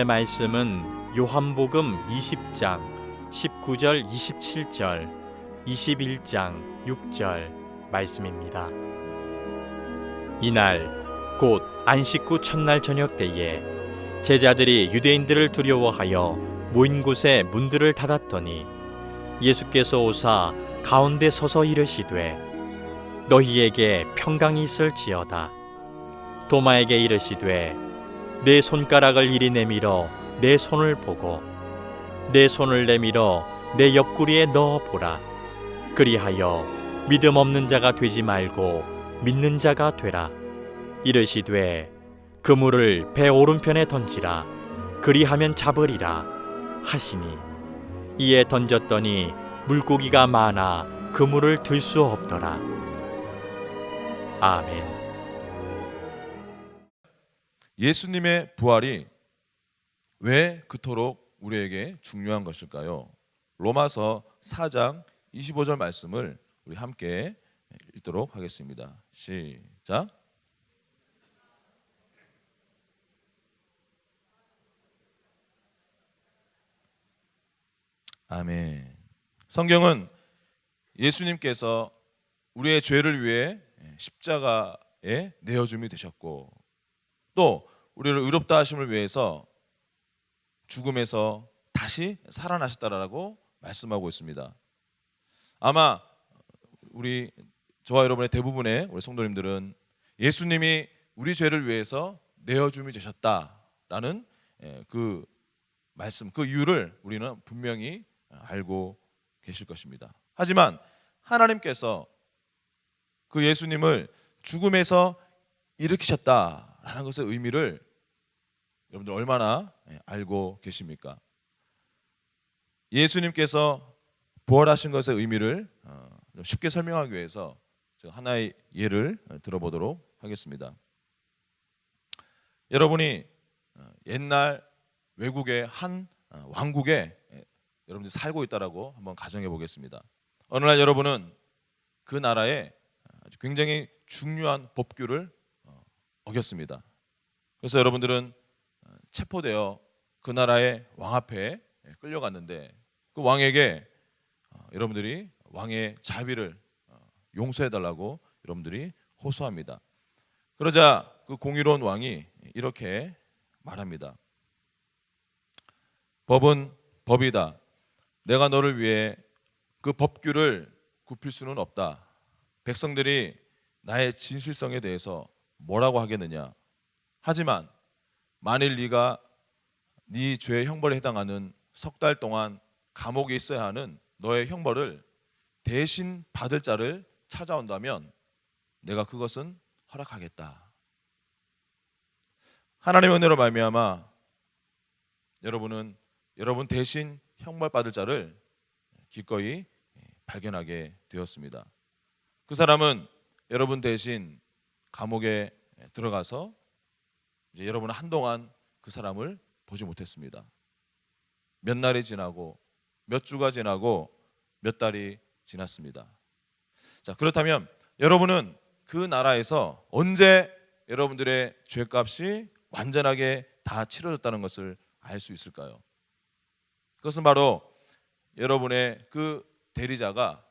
오늘의 말씀은 요한복음 20장 19절 27절 21장 6절 말씀입니다. 이날 곧 안식구 첫날 저녁 때에 제자들이 유대인들을 두려워하여 모인 곳에 문들을 닫았더니 예수께서 오사 가운데 서서 이르시되 너희에게 평강이 있을지어다. 도마에게 이르시되 내 손가락을 이리 내밀어 내 손을 보고 내 손을 내밀어 내 옆구리에 넣어 보라. 그리하여 믿음 없는 자가 되지 말고 믿는 자가 되라. 이르시되 그물을 배 오른편에 던지라. 그리하면 잡으리라 하시니 이에 던졌더니 물고기가 많아 그물을 들 수 없더라. 아멘. 예수님의 부활이 왜 그토록 우리에게 중요한 것일까요? 로마서 4장 25절 말씀을 우리 함께 읽도록 하겠습니다. 시작. 아멘. 성경은 예수님께서 우리의 죄를 위해 십자가에 내어줌이 되셨고 또 우리를 의롭다 하심을 위해서 죽음에서 다시 살아나셨다라고 말씀하고 있습니다. 아마 저와 여러분의 대부분의 우리 성도님들은 예수님이 우리 죄를 위해서 내어줌이 되셨다라는 그 말씀, 그 이유를 우리는 분명히 알고 계실 것입니다. 하지만 하나님께서 그 예수님을 죽음에서 일으키셨다라는 것의 의미를 여러분들 얼마나 알고 계십니까? 예수님께서 부활하신 것의 의미를 좀 쉽게 설명하기 위해서 제가 하나의 예를 들어보도록 하겠습니다. 여러분이 옛날 외국의 한 왕국에 여러분들이 살고 있다라고 한번 가정해 보겠습니다. 어느 날 여러분은 그 나라의 아주 굉장히 중요한 법규를 어겼습니다. 그래서 여러분들은 체포되어 그 나라의 왕 앞에 끌려갔는데 그 왕에게 여러분들이 왕의 자비를 용서해달라고 여러분들이 호소합니다. 그러자 그 공의로운 왕이 이렇게 말합니다. 법은 법이다. 내가 너를 위해 그 법규를 굽힐 수는 없다. 백성들이 나의 진실성에 대해서 뭐라고 하겠느냐. 하지만 만일 네가 네 죄의 형벌에 해당하는 석 달 동안 감옥에 있어야 하는 너의 형벌을 대신 받을 자를 찾아온다면 내가 그것은 허락하겠다. 하나님의 은혜로 말미암아 여러분은 여러분 대신 형벌 받을 자를 기꺼이 발견하게 되었습니다. 그 사람은 여러분 대신 감옥에 들어가서 이제 여러분은 한동안 그 사람을 보지 못했습니다. 몇 날이 지나고 몇 주가 지나고 몇 달이 지났습니다. 자, 그렇다면 여러분은 그 나라에서 언제 여러분들의 죄값이 완전하게 다 치러졌다는 것을 알 수 있을까요? 그것은 바로 여러분의 그 대리자가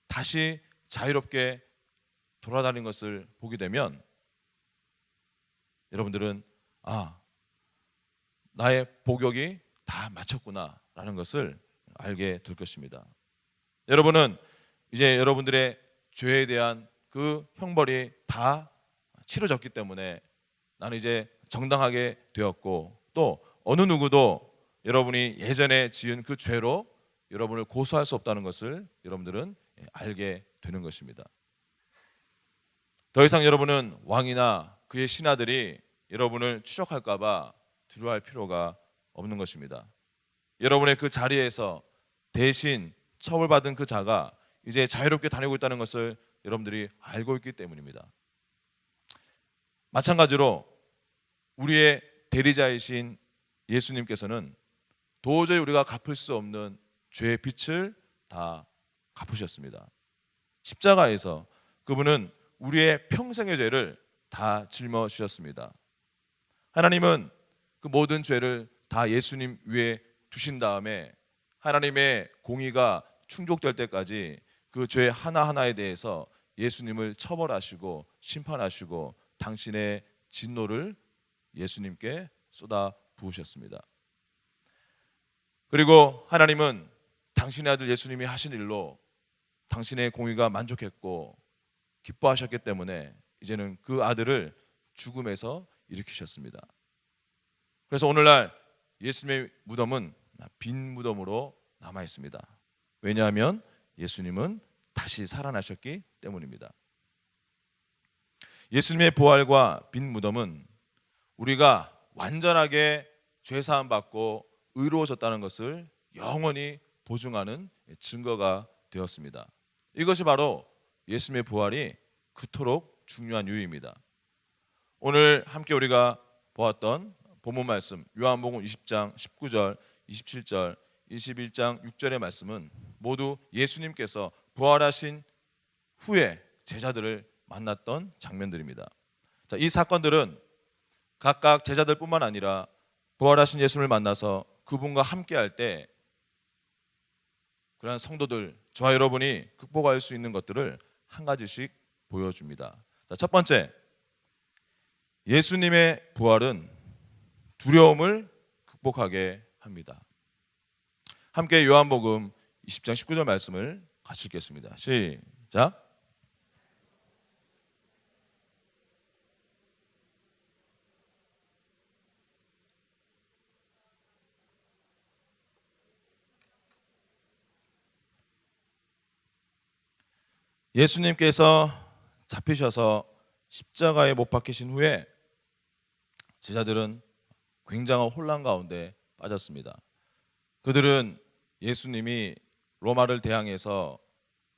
다시 자유롭게 돌아다니는 것을 보게 되면 여러분들은 나의 복역이 다 마쳤구나 라는 것을 알게 될 것입니다. 여러분은 이제 여러분들의 죄에 대한 그 형벌이 다 치러졌기 때문에 나는 이제 정당하게 되었고 또 어느 누구도 여러분이 예전에 지은 그 죄로 여러분을 고소할 수 없다는 것을 여러분들은 알게 되는 것입니다. 더 이상 여러분은 왕이나 그의 신하들이 여러분을 추적할까 봐 두려워할 필요가 없는 것입니다. 여러분의 그 자리에서 대신 처벌받은 그 자가 이제 자유롭게 다니고 있다는 것을 여러분들이 알고 있기 때문입니다. 마찬가지로 우리의 대리자이신 예수님께서는 도저히 우리가 갚을 수 없는 죄의 빚을 다 갚으셨습니다. 십자가에서 그분은 우리의 평생의 죄를 다 짊어지셨습니다. 하나님은 그 모든 죄를 다 예수님 위에 두신 다음에 하나님의 공의가 충족될 때까지 그 죄 하나하나에 대해서 예수님을 처벌하시고 심판하시고 당신의 진노를 예수님께 쏟아 부으셨습니다. 그리고 하나님은 당신의 아들 예수님이 하신 일로 당신의 공의가 만족했고 기뻐하셨기 때문에 이제는 그 아들을 죽음에서 일으키셨습니다. 그래서 오늘날 예수님의 무덤은 빈 무덤으로 남아 있습니다. 왜냐하면 예수님은 다시 살아나셨기 때문입니다. 예수님의 부활과 빈 무덤은 우리가 완전하게 죄사함 받고 의로워졌다는 것을 영원히 보증하는 증거가 되었습니다. 이것이 바로 예수님의 부활이 그토록 중요한 이유입니다. 오늘 함께 우리가 보았던 본문 말씀 요한복음 20장 19절, 27절, 21장 6절의 말씀은 모두 예수님께서 부활하신 후에 제자들을 만났던 장면들입니다. 자, 이 사건들은 각각 제자들뿐만 아니라 부활하신 예수님을 만나서 그분과 함께할 때 그러한 성도들, 저와 여러분이 극복할 수 있는 것들을 한 가지씩 보여줍니다. 자, 첫 번째, 예수님의 부활은 두려움을 극복하게 합니다. 함께 요한복음 20장 19절 말씀을 같이 읽겠습니다. 시작. 예수님께서 잡히셔서 십자가에 못 박히신 후에 제자들은 굉장한 혼란 가운데 빠졌습니다. 그들은 예수님이 로마를 대항해서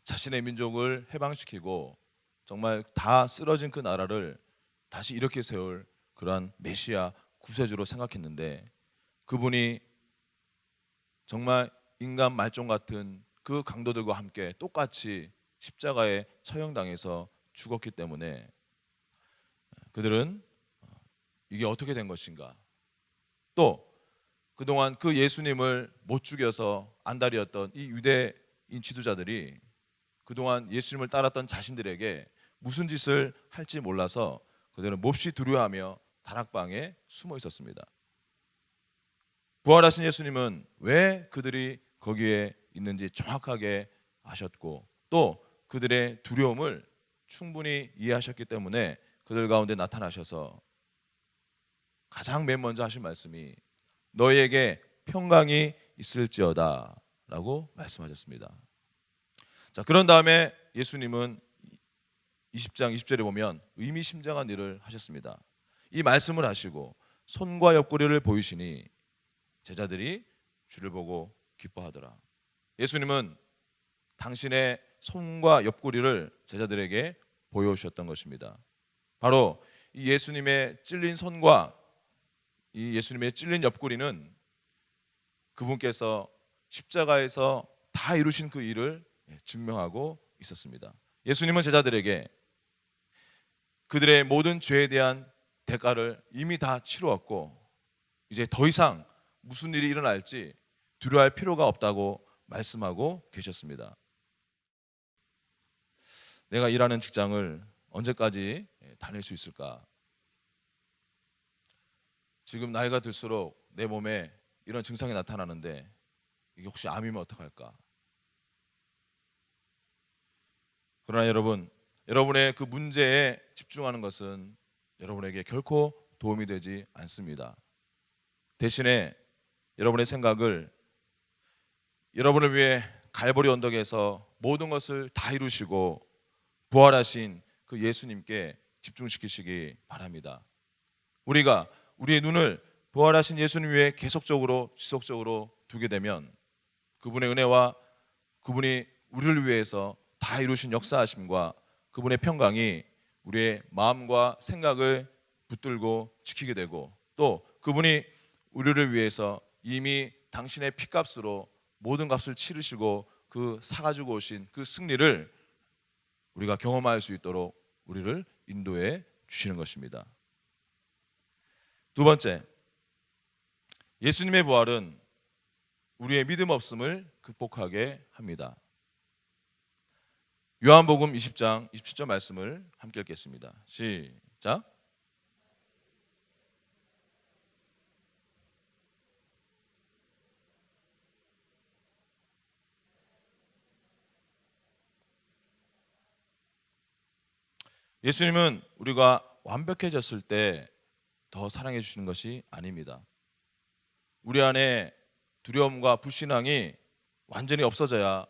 자신의 민족을 해방시키고 정말 다 쓰러진 그 나라를 다시 일으켜 세울 그러한 메시아 구세주로 생각했는데 그분이 정말 인간 말종 같은 그 강도들과 함께 똑같이 십자가에 처형당해서 죽었기 때문에 그들은 이게 어떻게 된 것인가, 또 그동안 그 예수님을 못 죽여서 안달이었던 이 유대인 지도자들이 그동안 예수님을 따랐던 자신들에게 무슨 짓을 할지 몰라서 그들은 몹시 두려워하며 다락방에 숨어 있었습니다. 부활하신 예수님은 왜 그들이 거기에 있는지 정확하게 아셨고 또 그들의 두려움을 충분히 이해하셨기 때문에 그들 가운데 나타나셔서 가장 맨 먼저 하신 말씀이 너희에게 평강이 있을지어다 라고 말씀하셨습니다. 자, 그런 다음에 예수님은 20장 20절에 보면 의미심장한 일을 하셨습니다. 이 말씀을 하시고 손과 옆구리를 보이시니 제자들이 주를 보고 기뻐하더라. 예수님은 당신의 손과 옆구리를 제자들에게 보여주셨던 것입니다. 바로 이 예수님의 찔린 손과 이 예수님의 찔린 옆구리는 그분께서 십자가에서 다 이루신 그 일을 증명하고 있었습니다. 예수님은 제자들에게 그들의 모든 죄에 대한 대가를 이미 다 치루었고 이제 더 이상 무슨 일이 일어날지 두려워할 필요가 없다고 말씀하고 계셨습니다. 내가 일하는 직장을 언제까지 다닐 수 있을까? 지금 나이가 들수록 내 몸에 이런 증상이 나타나는데 이게 혹시 암이면 어떡할까? 그러나 여러분, 여러분의 그 문제에 집중하는 것은 여러분에게 결코 도움이 되지 않습니다. 대신에 여러분의 생각을 여러분을 위해 갈보리 언덕에서 모든 것을 다 이루시고 부활하신 그 예수님께 집중시키시기 바랍니다. 우리가 우리의 눈을 부활하신 예수님 위에 계속적으로 지속적으로 두게 되면 그분의 은혜와 그분이 우리를 위해서 다 이루신 역사하심과 그분의 평강이 우리의 마음과 생각을 붙들고 지키게 되고 또 그분이 우리를 위해서 이미 당신의 피값으로 모든 값을 치르시고 그 사가지고 오신 그 승리를 우리가 경험할 수 있도록 우리를 인도해 주시는 것입니다. 두 번째, 예수님의 부활은 우리의 믿음 없음을 극복하게 합니다. 요한복음 20장 27절 말씀을 함께 읽겠습니다. 시작. 예수님은 우리가 완벽해졌을 때 더 사랑해 주시는 것이 아닙니다. 우리 안에 두려움과 불신앙이 완전히 없어져야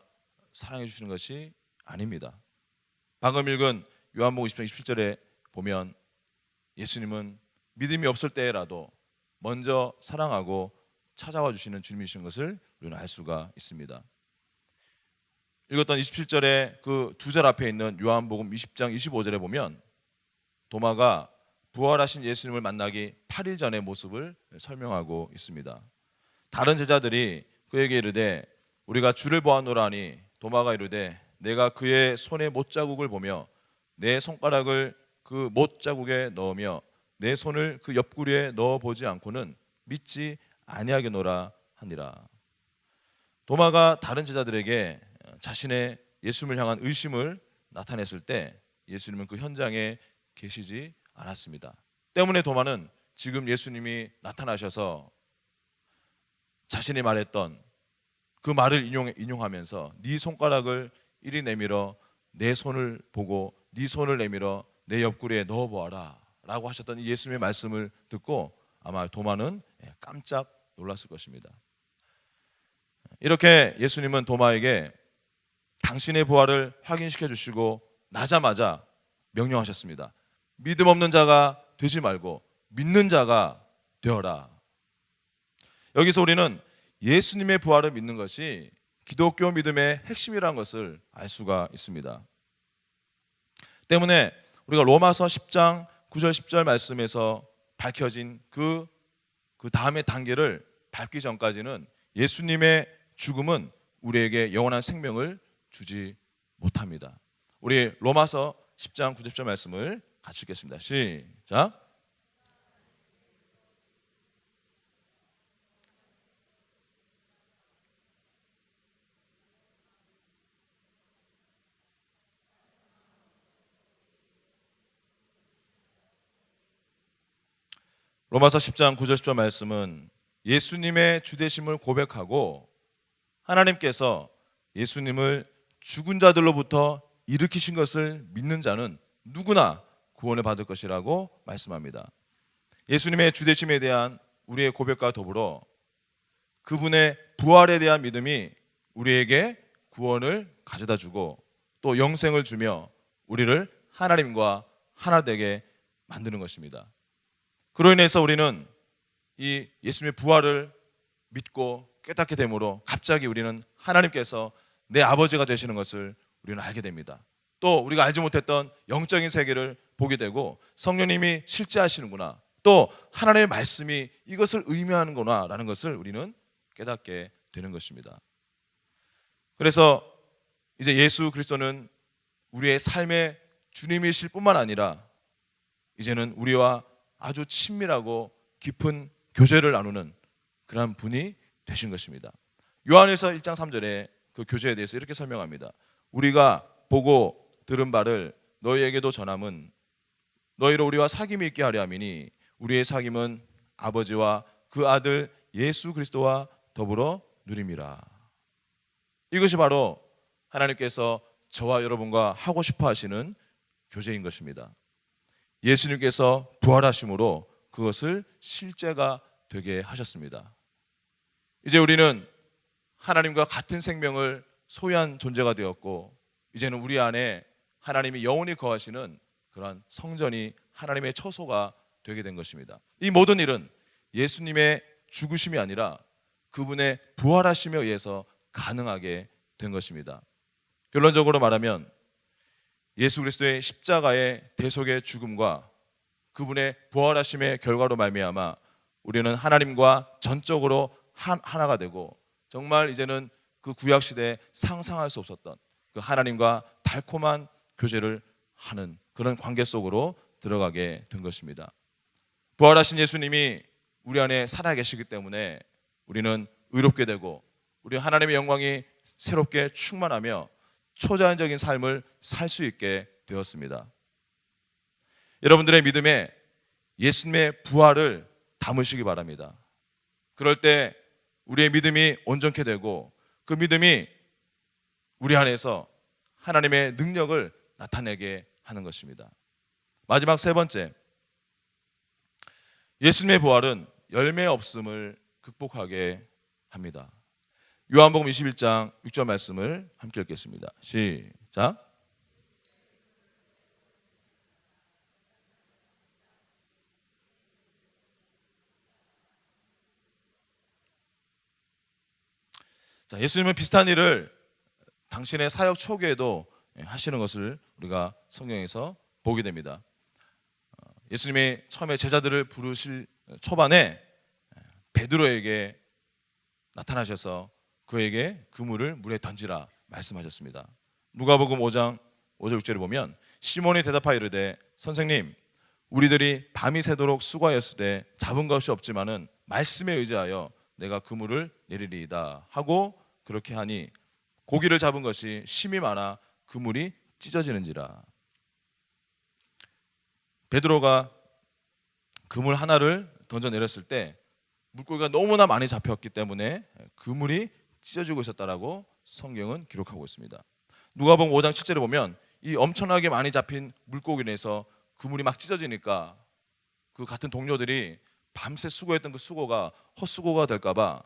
사랑해 주시는 것이 아닙니다. 방금 읽은 요한복음 20장 27절에 보면 예수님은 믿음이 없을 때라도 먼저 사랑하고 찾아와 주시는 주님이신 것을 우리는 알 수가 있습니다. 읽었던 27절에 그 두 절 앞에 있는 요한복음 20장 25절에 보면 도마가 부활하신 예수님을 만나기 8일 전의 모습을 설명하고 있습니다. 다른 제자들이 그에게 이르되 우리가 주를 보았노라 하니 도마가 이르되 내가 그의 손에 못자국을 보며 내 손가락을 그 못자국에 넣으며 내 손을 그 옆구리에 넣어보지 않고는 믿지 아니하겠노라 하니라. 도마가 다른 제자들에게 자신의 예수님을 향한 의심을 나타냈을 때 예수님은 그 현장에 계시지 않았습니다. 때문에 도마는 지금 예수님이 나타나셔서 자신이 말했던 그 말을 인용하면서 네 손가락을 이리 내밀어 내 손을 보고 네 손을 내밀어 내 옆구리에 넣어보아라 라고 하셨던 이 예수님의 말씀을 듣고 아마 도마는 깜짝 놀랐을 것입니다. 이렇게 예수님은 도마에게 당신의 부활을 확인시켜 주시고 나자마자 명령하셨습니다. 믿음 없는 자가 되지 말고 믿는 자가 되어라. 여기서 우리는 예수님의 부활을 믿는 것이 기독교 믿음의 핵심이라는 것을 알 수가 있습니다. 때문에 우리가 로마서 10장 9절 10절 말씀에서 밝혀진 그 다음의 단계를 밟기 전까지는 예수님의 죽음은 우리에게 영원한 생명을 주지 못합니다. 우리 로마서 10장 9절 10절 말씀을 같이 읽겠습니다. 시작. 로마서 10장 9절 10절 말씀은 예수님의 주되심을 고백하고 하나님께서 예수님을 죽은 자들로부터 일으키신 것을 믿는 자는 누구나 구원을 받을 것이라고 말씀합니다. 예수님의 주되심에 대한 우리의 고백과 더불어 그분의 부활에 대한 믿음이 우리에게 구원을 가져다 주고 또 영생을 주며 우리를 하나님과 하나 되게 만드는 것입니다. 그로 인해서 우리는 이 예수님의 부활을 믿고 깨닫게 되므로 갑자기 우리는 하나님께서 내 아버지가 되시는 것을 우리는 알게 됩니다. 또 우리가 알지 못했던 영적인 세계를 보게 되고 성령님이 실제하시는구나, 또 하나님의 말씀이 이것을 의미하는구나 라는 것을 우리는 깨닫게 되는 것입니다. 그래서 이제 예수 그리스도는 우리의 삶의 주님이실 뿐만 아니라 이제는 우리와 아주 친밀하고 깊은 교제를 나누는 그런 분이 되신 것입니다. 요한일서 1장 3절에 그 교제에 대해서 이렇게 설명합니다. 우리가 보고 들은 바를 너희에게도 전함은 너희로 우리와 사귐이 있게 하려 함이니 우리의 사귐은 아버지와 그 아들 예수 그리스도와 더불어 누림이라. 이것이 바로 하나님께서 저와 여러분과 하고 싶어 하시는 교제인 것입니다. 예수님께서 부활하심으로 그것을 실제가 되게 하셨습니다. 이제 우리는 하나님과 같은 생명을 소유한 존재가 되었고 이제는 우리 안에 하나님이 영원히 거하시는 그러한 성전이 하나님의 처소가 되게 된 것입니다. 이 모든 일은 예수님의 죽으심이 아니라 그분의 부활하심에 의해서 가능하게 된 것입니다. 결론적으로 말하면 예수 그리스도의 십자가의 대속의 죽음과 그분의 부활하심의 결과로 말미암아 우리는 하나님과 전적으로 하나가 되고 정말 이제는 그 구약 시대에 상상할 수 없었던 그 하나님과 달콤한 교제를 하는 그런 관계 속으로 들어가게 된 것입니다. 부활하신 예수님이 우리 안에 살아계시기 때문에 우리는 의롭게 되고 우리 하나님의 영광이 새롭게 충만하며 초자연적인 삶을 살 수 있게 되었습니다. 여러분들의 믿음에 예수님의 부활을 담으시기 바랍니다. 그럴 때 우리의 믿음이 온전케 되고 그 믿음이 우리 안에서 하나님의 능력을 나타내게 하는 것입니다. 마지막 세 번째, 예수님의 부활은 열매 없음을 극복하게 합니다. 요한복음 21장 6절 말씀을 함께 읽겠습니다. 시작. 자, 예수님은 비슷한 일을 당신의 사역 초기에도 하시는 것을 우리가 성경에서 보게 됩니다. 예수님이 처음에 제자들을 부르실 초반에 베드로에게 나타나셔서 그에게 그물을 물에 던지라 말씀하셨습니다. 누가복음 5장 5절 6절을 보면 시몬이 대답하여 이르되 선생님 우리들이 밤이 새도록 수고하였으되 잡은 것이 없지만은 말씀에 의지하여 내가 그물을 내리리이다 하고 그렇게 하니 고기를 잡은 것이 심이 많아 그물이 찢어지는지라. 베드로가 그물 하나를 던져 내렸을 때 물고기가 너무나 많이 잡혔기 때문에 그물이 찢어지고 있었다라고 성경은 기록하고 있습니다. 누가복음 5장 7절에 보면 이 엄청나게 많이 잡힌 물고기로 인해서 그물이 막 찢어지니까 그 같은 동료들이 밤새 수고했던 그 수고가 헛수고가 될까 봐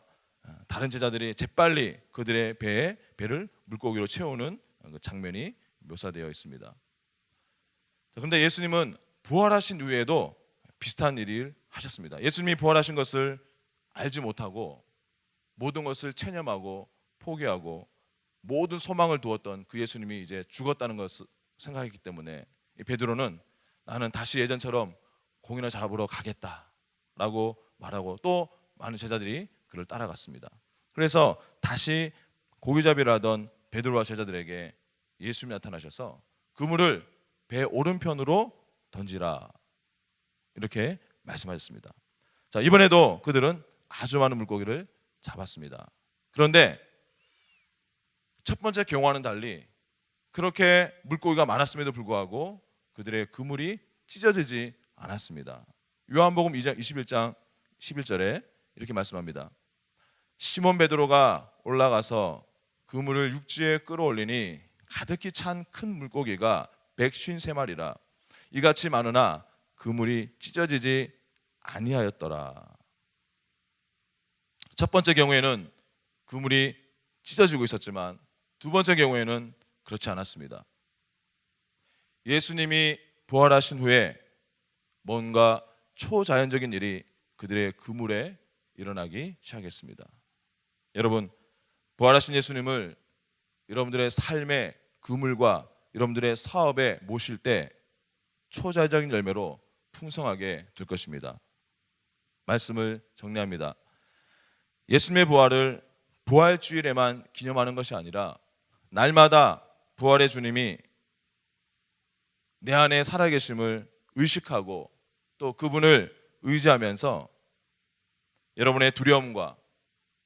다른 제자들이 재빨리 그들의 배를 물고기로 채우는 그 장면이 묘사되어 있습니다. 그런데 예수님은 부활하신 이후에도 비슷한 일을 하셨습니다. 예수님이 부활하신 것을 알지 못하고 모든 것을 체념하고 포기하고 모든 소망을 두었던 그 예수님이 이제 죽었다는 것을 생각했기 때문에 베드로는 나는 다시 예전처럼 공이나 잡으러 가겠다라고 말하고 또 많은 제자들이 그를 따라갔습니다. 그래서 다시 고기잡이를 하던 베드로와 제자들에게 예수님이 나타나셔서 그물을 배 오른편으로 던지라 이렇게 말씀하셨습니다. 자, 이번에도 그들은 아주 많은 물고기를 잡았습니다. 그런데 첫 번째 경우와는 달리 그렇게 물고기가 많았음에도 불구하고 그들의 그물이 찢어지지 않았습니다. 요한복음 2장 21장 11절에 이렇게 말씀합니다. 시몬 베드로가 올라가서 그물을 육지에 끌어올리니 가득히 찬 큰 물고기가 153마리라 이같이 많으나 그물이 찢어지지 아니하였더라. 첫 번째 경우에는 그물이 찢어지고 있었지만 두 번째 경우에는 그렇지 않았습니다. 예수님이 부활하신 후에 뭔가 초자연적인 일이 그들의 그물에 일어나기 시작했습니다. 여러분, 부활하신 예수님을 여러분들의 삶의 그물과 여러분들의 사업에 모실 때 초자연적인 열매로 풍성하게 될 것입니다. 말씀을 정리합니다. 예수님의 부활을 부활주일에만 기념하는 것이 아니라 날마다 부활의 주님이 내 안에 살아계심을 의식하고 또 그분을 의지하면서 여러분의 두려움과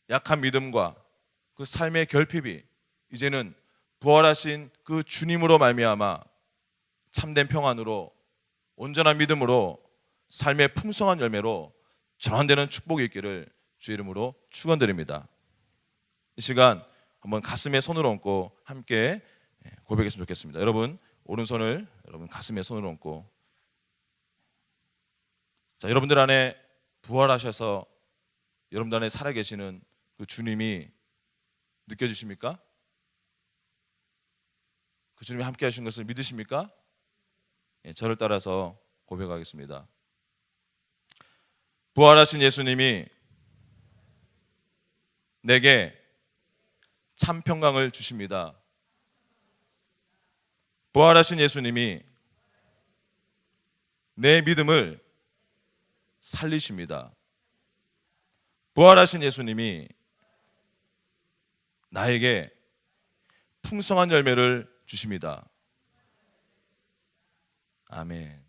약한 믿음과 그 삶의 결핍이 이제는 부활하신 그 주님으로 말미암아 참된 평안으로 온전한 믿음으로 삶의 풍성한 열매로 전환되는 축복이 있기를 주의 이름으로 축원드립니다. 이 시간 한번 가슴에 손을 얹고 함께 고백했으면 좋겠습니다. 여러분 오른손을 여러분 가슴에 손을 얹고 자, 여러분들 안에 부활하셔서 여러분들 안에 살아계시는 그 주님이 느껴지십니까? 그 주님이 함께 하신 것을 믿으십니까? 예, 저를 따라서 고백하겠습니다. 부활하신 예수님이 내게 참 평강을 주십니다. 부활하신 예수님이 내 믿음을 살리십니다. 부활하신 예수님이 나에게 풍성한 열매를 주십니다. 아멘.